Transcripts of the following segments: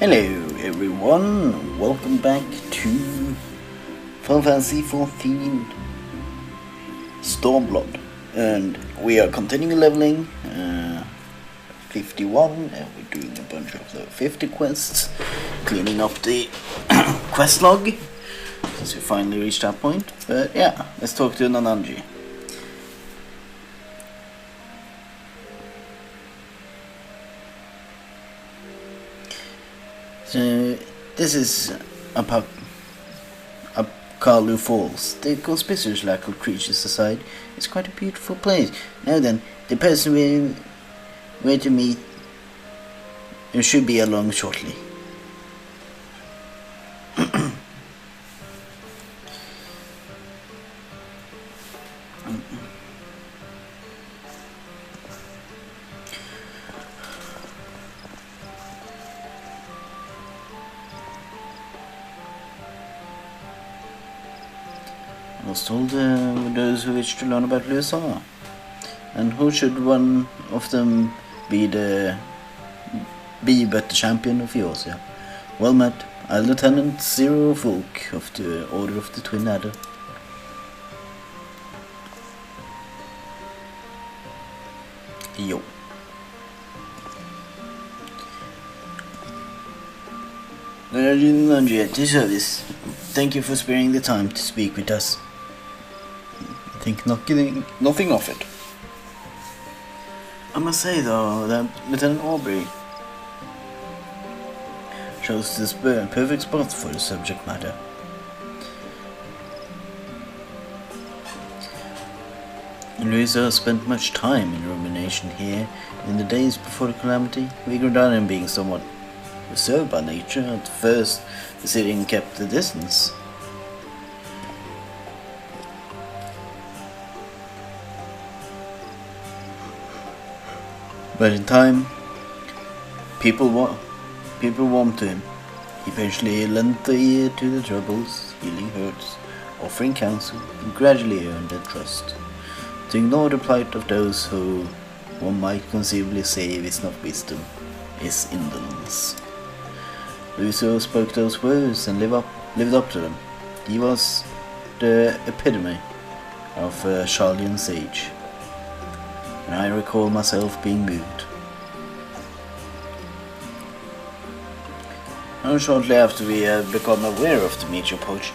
Hello everyone, welcome back to Final Fantasy XIV Stomblood, and we are continuing leveling 51, and we're doing a bunch of the 50 quests, cleaning up the quest log since we finally reached that point. But yeah, let's talk to Nananji. So this is Kalu Falls. The conspicuous lack of creatures aside, it's quite a beautiful place. Now then, the person we're to meet should be along shortly. I was told those who wish to learn about Drazor. And who should one of them be but the champion of Eosia? Well met, I'm Lieutenant Zero Folk of the Order of the Twin Adder. Yo. At your service. Thank you for sparing the time to speak with us. I think nothing of it. I must say though that Lieutenant Aubrey chose this perfect spot for the subject matter. Louisa spent much time in rumination here in the days before the calamity. We grew down in being somewhat reserved by nature. At first, the city kept the distance. But in time, people warmed to him. He eventually lent the ear to the troubles, healing hurts, offering counsel, and gradually earned their trust. To ignore the plight of those who one might conceivably say is not wisdom, is indolence. Lucio spoke those words and lived up to them. He was the epitome of a Charlian sage, and I recall myself being moved. And shortly after we had become aware of the major poach,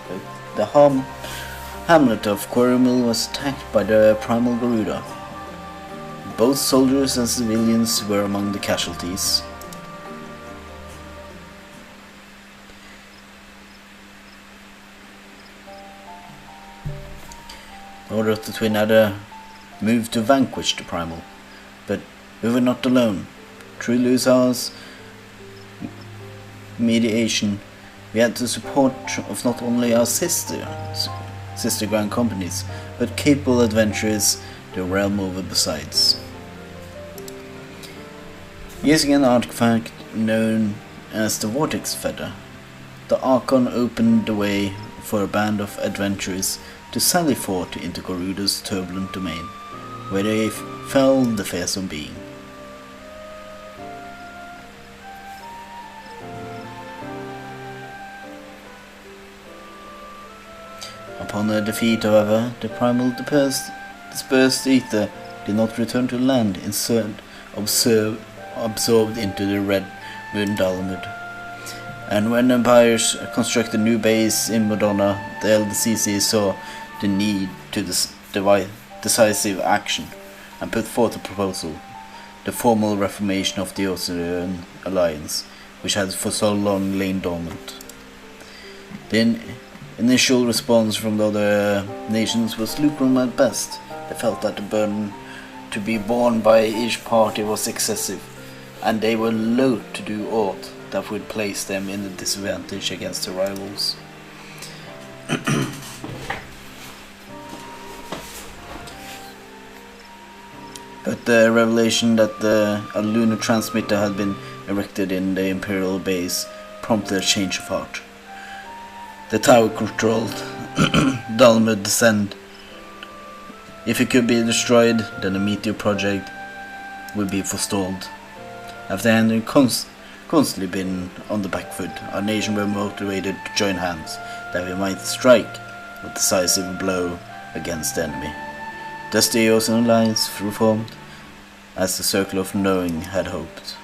the hamlet of Quarrymil was attacked by the primal Garuda. Both soldiers and civilians were among the casualties. The Order of the Twin Adder moved to vanquish the primal, but we were not alone. Through Luzar's mediation, we had the support of not only our sister grand companies, but capable adventurers the realm over besides. Using an artifact known as the Vortex Feather, the Archon opened the way for a band of adventurers to sally forth into Garuda's turbulent domain, where they fell the fearsome being. Upon their defeat, however, the primal dispersed ether did not return to land, instead absorbed into the red moon Dalmud. And when empires constructed new base in Madonna, the LDCC saw the need to decisive action and put forth a proposal, the formal reformation of the Ocean Alliance, which had for so long lain dormant. The initial response from the other nations was lukewarm at best. They felt that the burden to be borne by each party was excessive, and they were loath to do aught that would place them in a disadvantage against their rivals. But the revelation that a lunar transmitter had been erected in the Imperial base prompted a change of heart. The tower controlled Dalmud descent. If it could be destroyed, then the meteor project would be forestalled. After handling constantly been on the back foot. Our nation were motivated to join hands, that we might strike a decisive blow against the enemy. Thus the Ocean Alliance reformed, as the Circle of Knowing had hoped.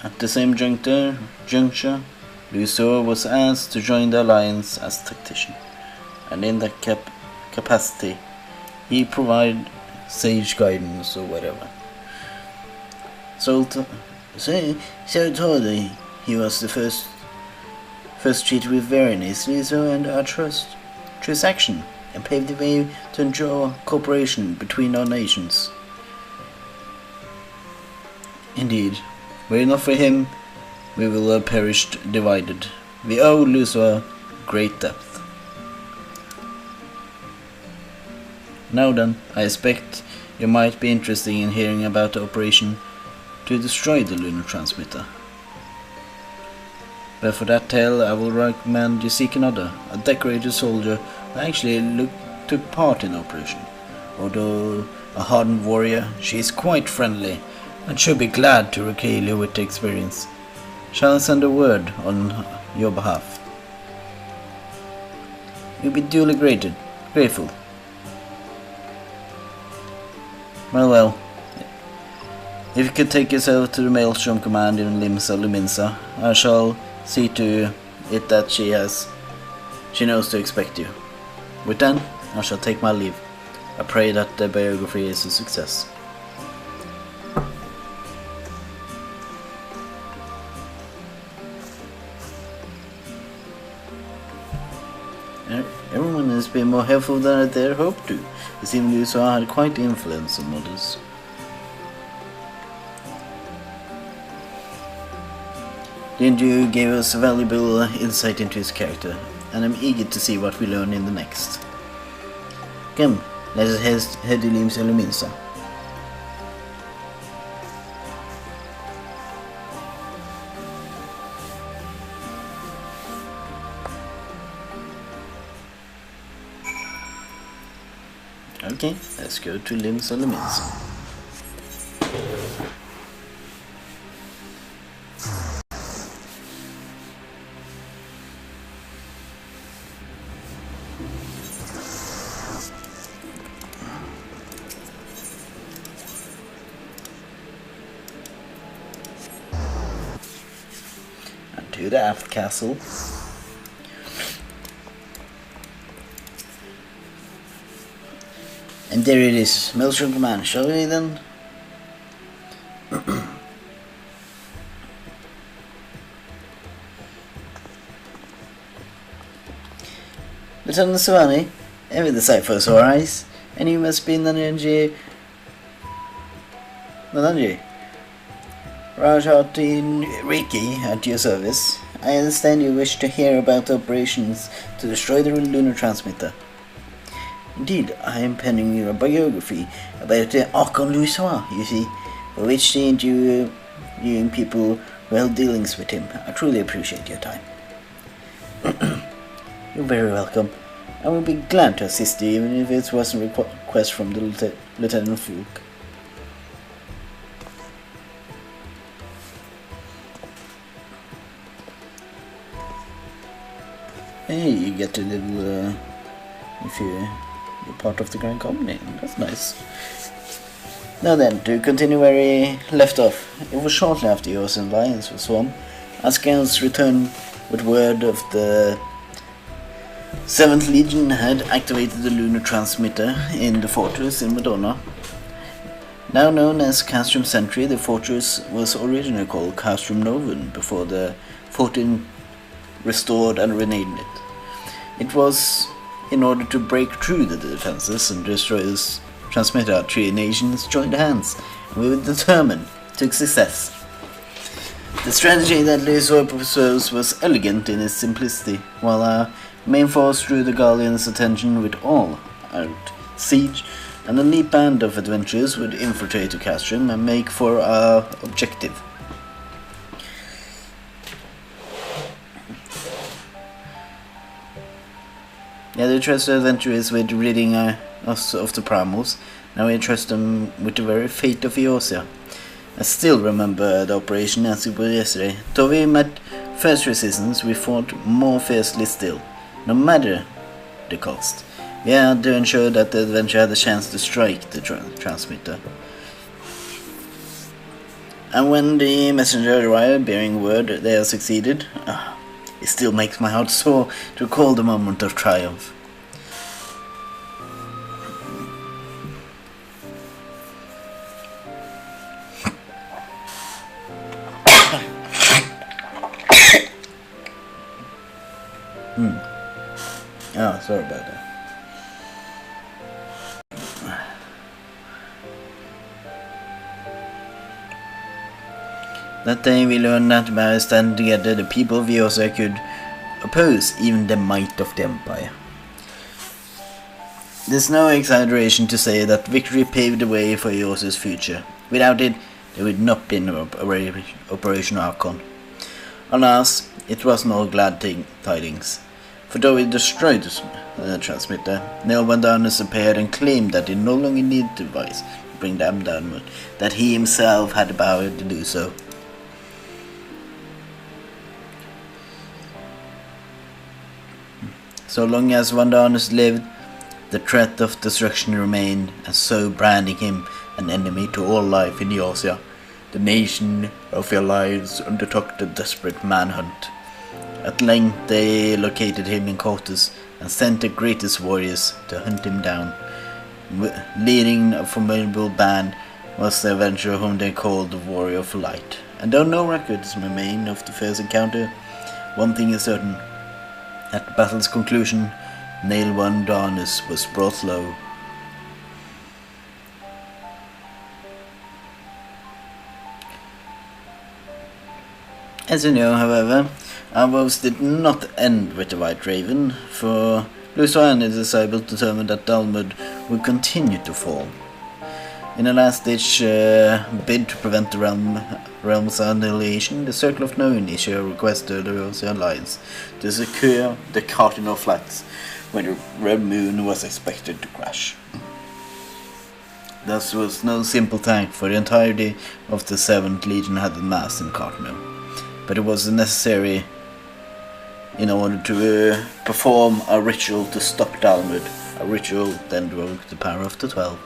At the same juncture, Drazor was asked to join the alliance as tactician, and in that capacity, he provided sage guidance or whatever. So told he was the first treated with Veronis, Drazor and our trust to his action, and paved the way to ensure cooperation between our nations. Indeed, were it not for him, we will have perished divided. We owe Drazor great depth. Now then, I expect you might be interested in hearing about the operation to destroy the lunar transmitter. But for that tale, I will recommend you seek another, a decorated soldier who actually took part in the operation. Although a hardened warrior, she is quite friendly and should be glad to regale you with the experience. Shall I send a word on your behalf? You'll be duly grateful. Well, if you could take yourself to the Maelstrom Command in Limsa Luminsa, I shall see to it that she knows to expect you. With that, I shall take my leave. I pray that the biography is a success. Everyone has been more helpful than I dare hope to. It seems Drazor had quite the influence on others. The interview gave us valuable insight into his character, and I'm eager to see what we learn in the next. Come, let us head to Limsa Luminsa. Okay, let's go to Limsa Luminsa. And to the aft castle. And there it is, Maelstrom Command, shall we then? Lieutenant Savani, every decipher is alright, and you must be Nananji. Rajati Riki at your service. I understand you wish to hear about the operations to destroy the lunar transmitter. Indeed, I am penning your biography about the Archon Drazor, you see, for which the interviewing people who held dealings with him. I truly appreciate your time. You're very welcome. I will be glad to assist you, even if it wasn't a request from the Lieutenant Fulk. Hey, you get a little, if you're part of the Grand Company. That's nice. Now then, to continue where we left off, it was shortly after the Ocean Alliance was formed, our scouts returned with word of the 7th Legion had activated the lunar transmitter in the fortress in Madonna. Now known as Castrum Sentry, the fortress was originally called Castrum Novum before the 14 restored and renamed it. It was in order to break through the defenses and destroy this transmitter. Our three nations joined hands, and we were determined to success. The strategy that Drazor proposed was elegant in its simplicity. While our main force drew the Gallians' attention with all out siege, an elite band of adventurers would infiltrate the Castrum and make for our objective. Yeah, they trust the adventurers with ridding us of the primals. Now we trust them with the very fate of Eosia. I still remember the operation as it was yesterday. Though we met first resistance, we fought more fiercely still, no matter the cost. We had to ensure that the adventure had a chance to strike the transmitter. And when the messenger arrived bearing word they had succeeded, it still makes my heart sore to recall the moment of triumph. Oh, sorry about that. That day we learned that by standing together the people of Eosia could oppose even the might of the Empire. There's no exaggeration to say that victory paved the way for Eosia's future. Without it, there would not be no Operation Archon. Alas, it was no glad tidings. For though he destroyed the transmitter, Neil Vandanus appeared and claimed that he no longer needed the device to bring them downward, that he himself had the power to do so. So long as Vandanus lived, the threat of destruction remained, and so branding him an enemy to all life in Eosia, the nation of their lives undertook the desperate manhunt. At length they located him in quarters and sent the greatest warriors to hunt him down. Leading a formidable band was the adventurer whom they called the Warrior of Light. And though no records remain of the first encounter, one thing is certain. At the battle's conclusion, Neil Vandanus was brought low. As you know, however, our woes did not end with the White Raven, for Drazor and his disciples determined that Stomblood would continue to fall. In a last-ditch bid to prevent the realm's annihilation, the Circle of Knowing issued a request to the Eosia Alliance to secure the Cardinal Flats, where the Red Moon was expected to crash. This was no simple task, for the entirety of the 7th Legion had amassed in Cardinal, but it was necessary in order to perform a ritual to stop Stomblood. A ritual then broke the power of the 12.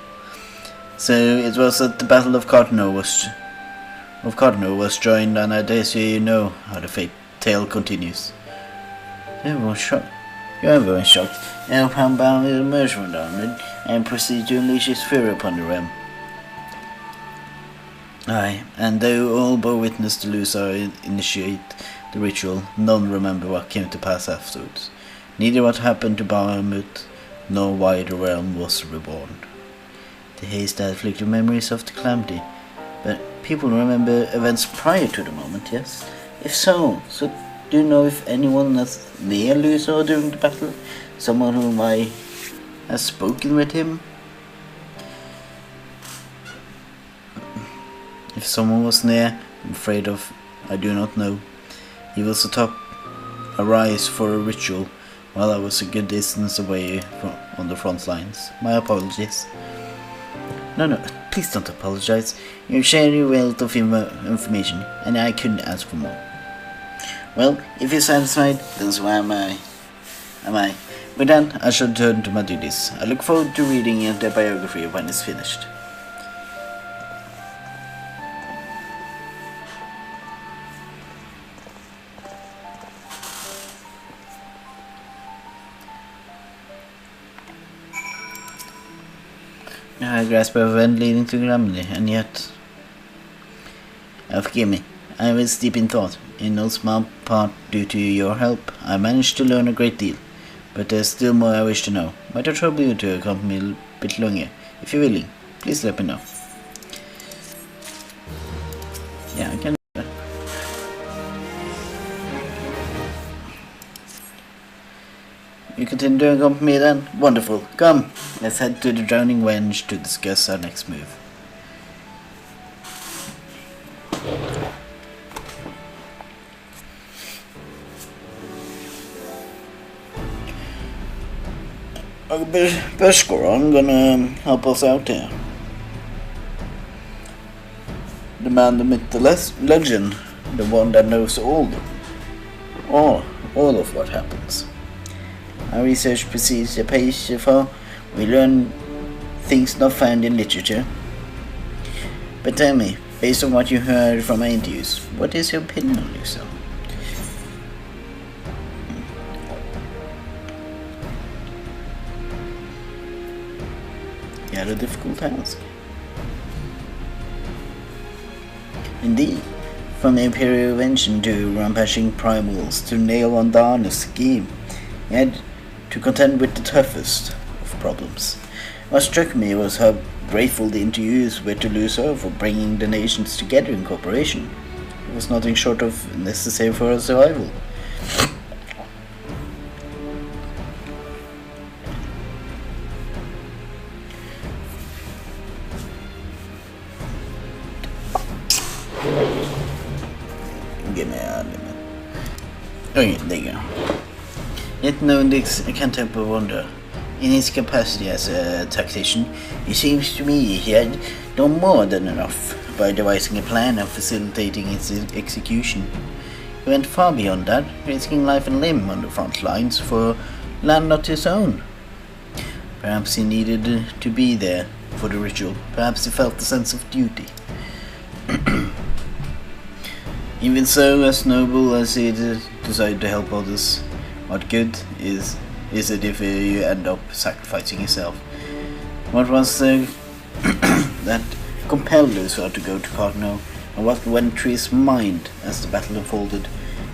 So it was that the Battle of Cardinal was joined, and I dare say you know how the tale continues. Everyone's shocked. Everyone's shocked. Now Poundbound will emerge from Stomblood and proceed to unleash his fury upon the realm. Aye, and though all bore witness to Drazor initiate the ritual, none remember what came to pass afterwards. Neither what happened to Bahamut, nor why the realm was reborn. The haste had afflicted memories of the calamity, but people remember events prior to the moment, yes? If so, do you know if anyone was near Drazor during the battle? Someone whom I have spoken with him? If someone was near, I'm afraid of, I do not know. He was atop a rise for a ritual, while I was a good distance away on the front lines. My apologies. No, please don't apologize. You're sharing a wealth of information, and I couldn't ask for more. Well, if you're satisfied, then so am I. With that, I shall turn to my duties. I look forward to reading the biography when it's finished. I grasp a event leading to Gramley, and yet... forgive me, I was deep in thought. In no small part due to your help, I managed to learn a great deal, but there's still more I wish to know. Might I trouble you to accompany me a bit longer? If you're willing, please let me know. Yeah, I can do that. You continue to accompany me then? Wonderful. Come, let's head to the Drowning Wench to discuss our next move. Beskor, gonna help us out here. The man, the myth, the legend, the one that knows all of what happens. Our research precedes the page for we learn things not found in literature. But tell me, based on what you heard from my interviews, what is your opinion on Luso? You had a difficult task. Indeed, from the Imperial Invention to rampaging primals to nail on down a scheme, he had to contend with the toughest of problems. What struck me was how grateful the interviews were to Luso for bringing the nations together in cooperation. It was nothing short of necessary for our survival. Give me a limit. Okay, there you go. Yet knowing this, I can't help but wonder. In his capacity as a tactician, it seems to me he had done more than enough by devising a plan and facilitating its execution. He went far beyond that, risking life and limb on the front lines for land not his own. Perhaps he needed to be there for the ritual. Perhaps he felt a sense of duty. Even so, as noble as he decided to help others, what good is it if you end up sacrificing yourself? What was that compelled Drazor to go to Cardinal, and what went through his mind as the battle unfolded?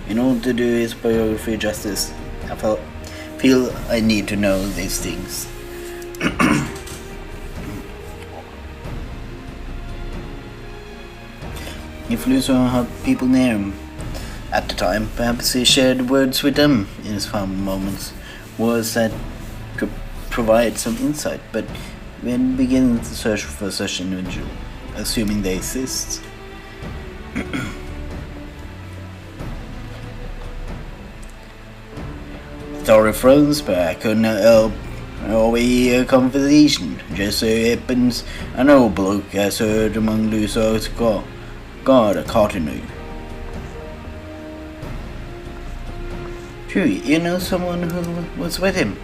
In order to do his biography justice, I feel I need to know these things. If Drazor had people near him at the time, perhaps he shared words with them in his final moments, words that could provide some insight, but we begin to search for such an individual, assuming they exist. Sorry friends, but I couldn't help overhear a conversation. Just so it happens, an old bloke has heard among Drazor's God, a cardinal. True, you know someone who was with him?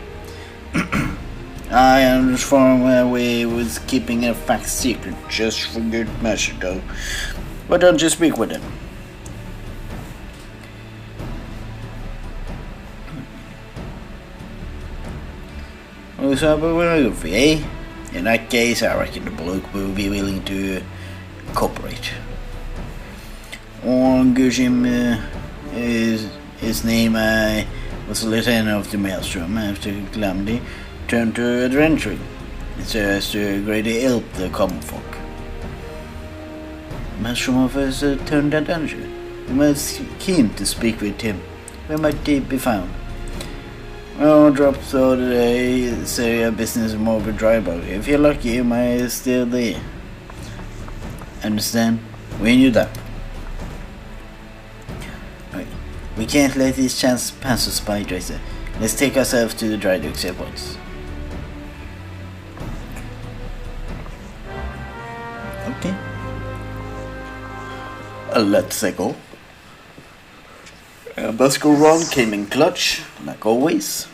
I understand where we was keeping a fact secret just for good measure though. Why don't you speak with him? What's up with you, eh? In that case, I reckon the bloke will be willing to cooperate. On Gushim is his name. I was a lieutenant of the Maelstrom after Calamity turned to adventuring. It serves to greatly help the common folk. Maelstrom offers turned adventure. We must keen to speak with him. Where might he be found? Oh, drop so today. Say business more of a dry bug. If you're lucky, you might still there. Understand? We knew that. We can't let this chance pass us by, Drazor. Let's take ourselves to the dry docks at once. Okay. Let's go. Busker Ron came in clutch, like always.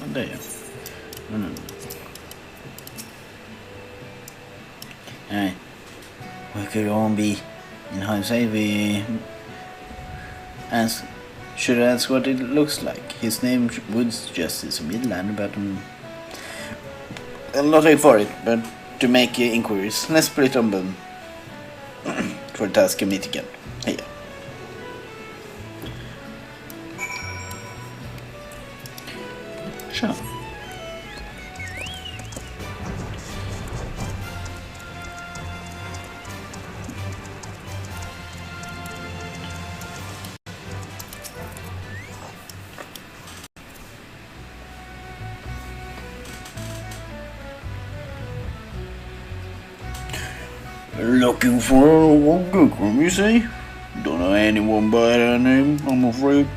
There. No. Alright. We could all be in hindsight. We should ask what it looks like. His name would suggest it's a midland, but I'm not here for it, but to make inquiries. Let's put it on them for task and meet again. Hey. Sure. Looking for a Gookrum, you say? Don't know anyone by that name, I'm afraid.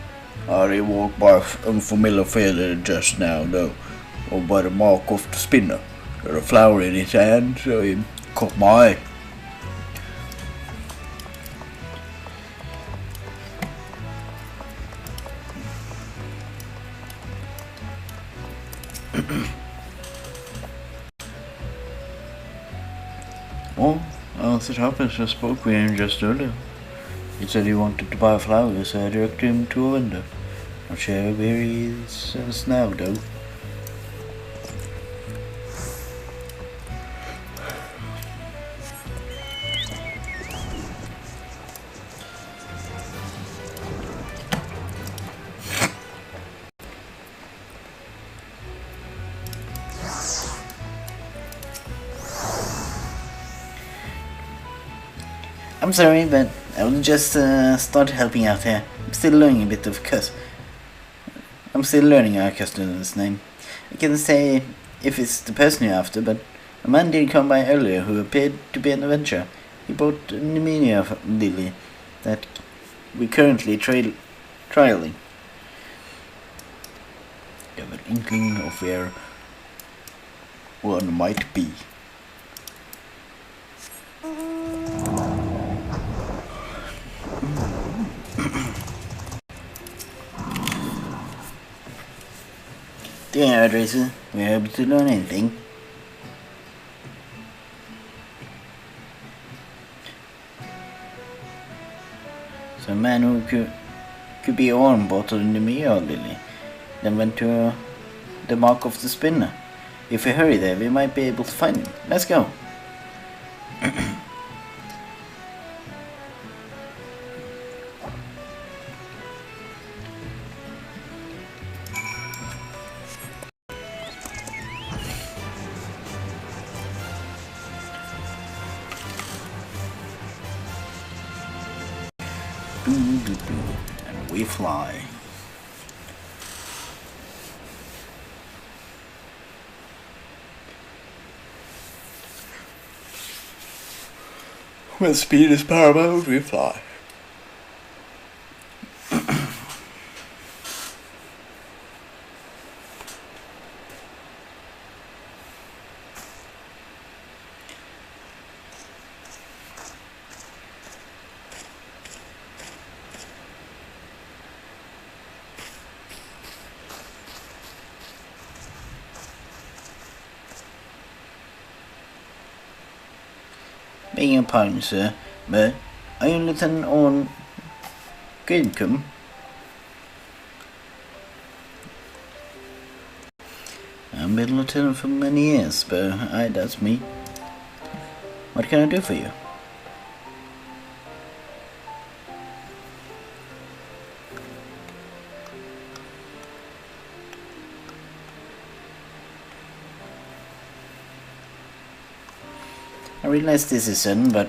I did walk by unfamiliar feather just now, though, or by the mark of the spinner. There a flower in his hand, so he caught my eye. Well, as it happens, I spoke with him just earlier. He said he wanted to buy flowers, so I directed him to a window. Not sure where he is now, though. I'm sorry, but I will just start helping out here. I'm still learning a bit of I'm still learning our customer's name. I can't say if it's the person you're after, but a man did come by earlier who appeared to be an adventurer. He bought a pneumonia lily that we're currently trialing. I have an inkling of where one might be. Dear Drazor, were you able to learn anything? So a man who could be on bought a pneumonia lily, then went to the mark of the spinner. If we hurry there, we might be able to find him. Let's go. And we fly. When speed is paramount, we fly. Begging your pardon, sir, but are you Lieutenant on Gridcombe? I've been lieutenant for many years, but aye, that's me. What can I do for you? I realize this is sudden, but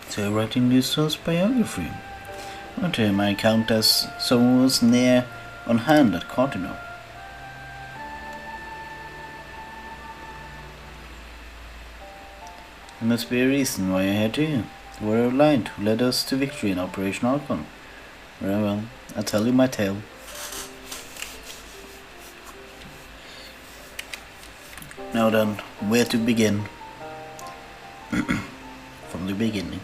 so writing Lucifer's biography. What my account as someone was near on hand at Cardinal. There must be a reason why you're here too. The warrior of light who led us to victory in Operation Archon. Very well, I'll tell you my tale. Now then, where to begin? From the beginning.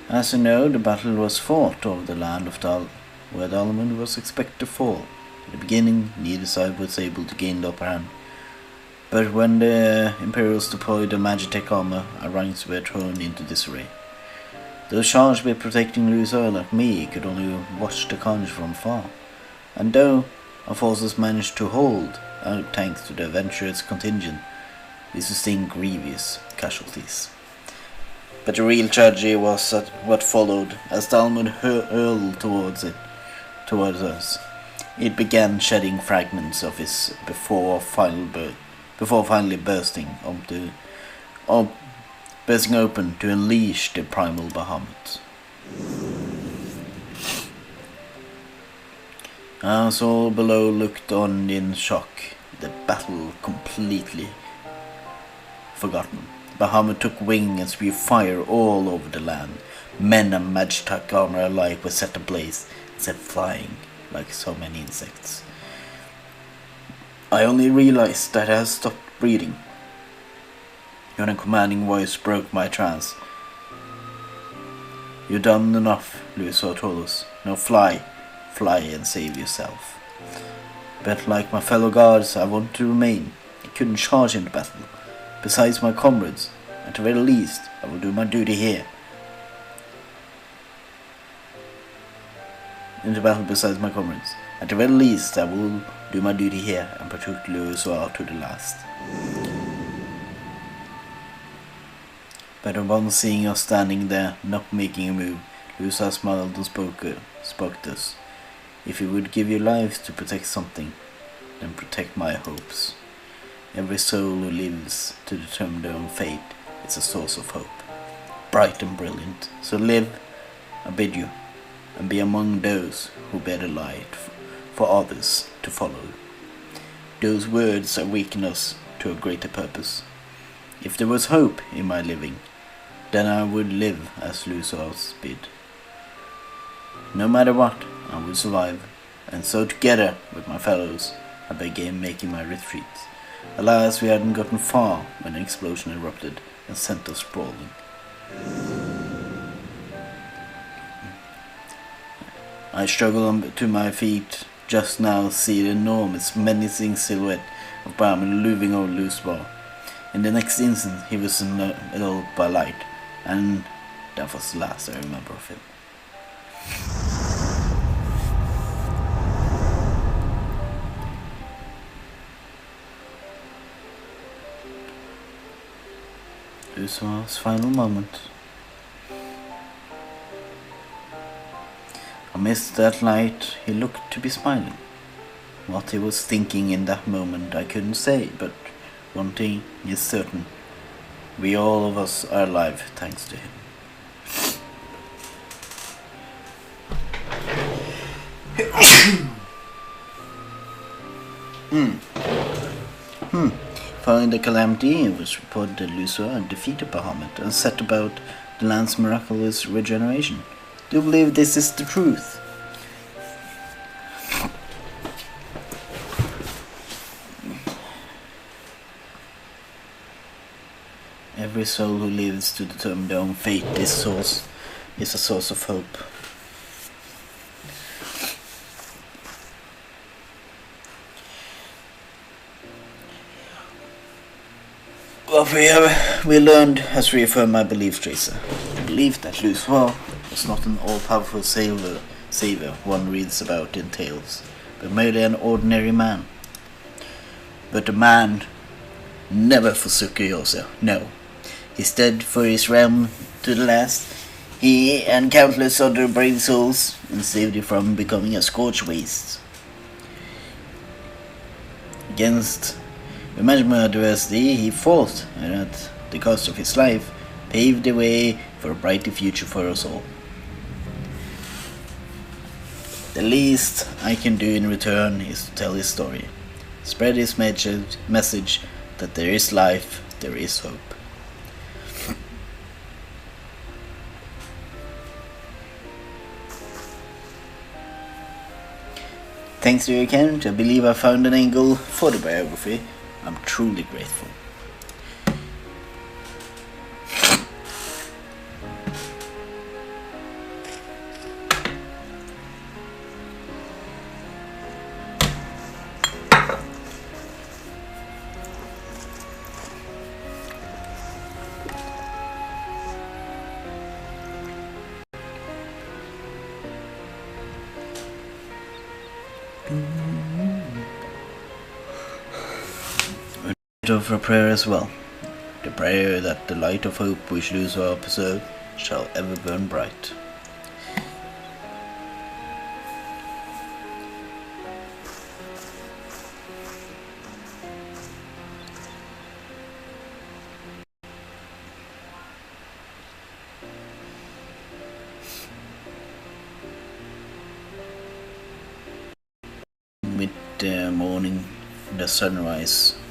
As you know, the battle was fought over the land of Dal, where Dalmund was expected to fall. In the beginning, neither side was able to gain the upper hand. But when the Imperials deployed their Magitech armor, our ranks were thrown into disarray. Those charged with protecting Drazor like me could only watch the carnage from afar. And though our forces managed to hold out thanks to the adventurous contingent, we sustained grievous casualties. But the real tragedy was what followed as Dalmund hurled towards it. towards us. It began shedding fragments of his before finally bursting open to unleash the primal behemoth. As all below looked on in shock, the battle completely forgotten. Behemoth took wing and spewed fire all over the land. Men and magic armor alike were set ablaze and set flying like so many insects. I only realized that I had stopped breathing when a commanding voice broke my trance. "You've done enough," Drazor told us. "Now fly and save yourself." But like my fellow guards, I wanted to remain. I couldn't charge into battle. Besides my comrades, at the very least, I will do my duty here. Into battle besides my comrades. At the very least, I will do my duty here and protect Drazor to the last. But upon seeing us standing there, not making a move, Drazor smiled and spoke to us. "If you would give your lives to protect something, then protect my hopes. Every soul who lives to determine their own fate is a source of hope, bright and brilliant. So live, I bid you, and be among those who bear the light for others to follow." Those words awaken us to a greater purpose. If there was hope in my living, then I would live as Drazor's bid. No matter what, I would survive, and so together with my fellows, I began making my retreat. Alas, we hadn't gotten far when an explosion erupted and sent us sprawling. I struggled to my feet, just now see the enormous menacing silhouette of Brahmin looming over Drazor. In the next instant he was enveloped by light, and that was the last I remember of him. Drazor's final moment. Amidst that light, he looked to be smiling. What he was thinking in that moment I couldn't say, but one thing is certain. We all of us are alive thanks to him. Following the calamity, it was reported that Drazor had defeated Bahamut and set about the land's miraculous regeneration. Do you believe this is the truth? Every soul who lives to determine their own fate is a source of hope. What we learned has reaffirmed my belief, Tracer. The belief that Drazor was not an all-powerful savior one reads about in tales, but merely an ordinary man. But the man never forsook Drazor, no. He stood for his realm to the last, he and countless other brave souls, and saved it from becoming a scorched waste. Against imaginable adversity, he fought, and at the cost of his life, paved the way for a brighter future for us all. The least I can do in return is to tell his story, spread his message that there is life, there is hope. Thanks to your account, I believe I found an angle for the biography. I'm truly grateful. Of a prayer as well, the prayer that the light of hope which Drazor preserved shall ever burn bright. mid morning, the sunrise.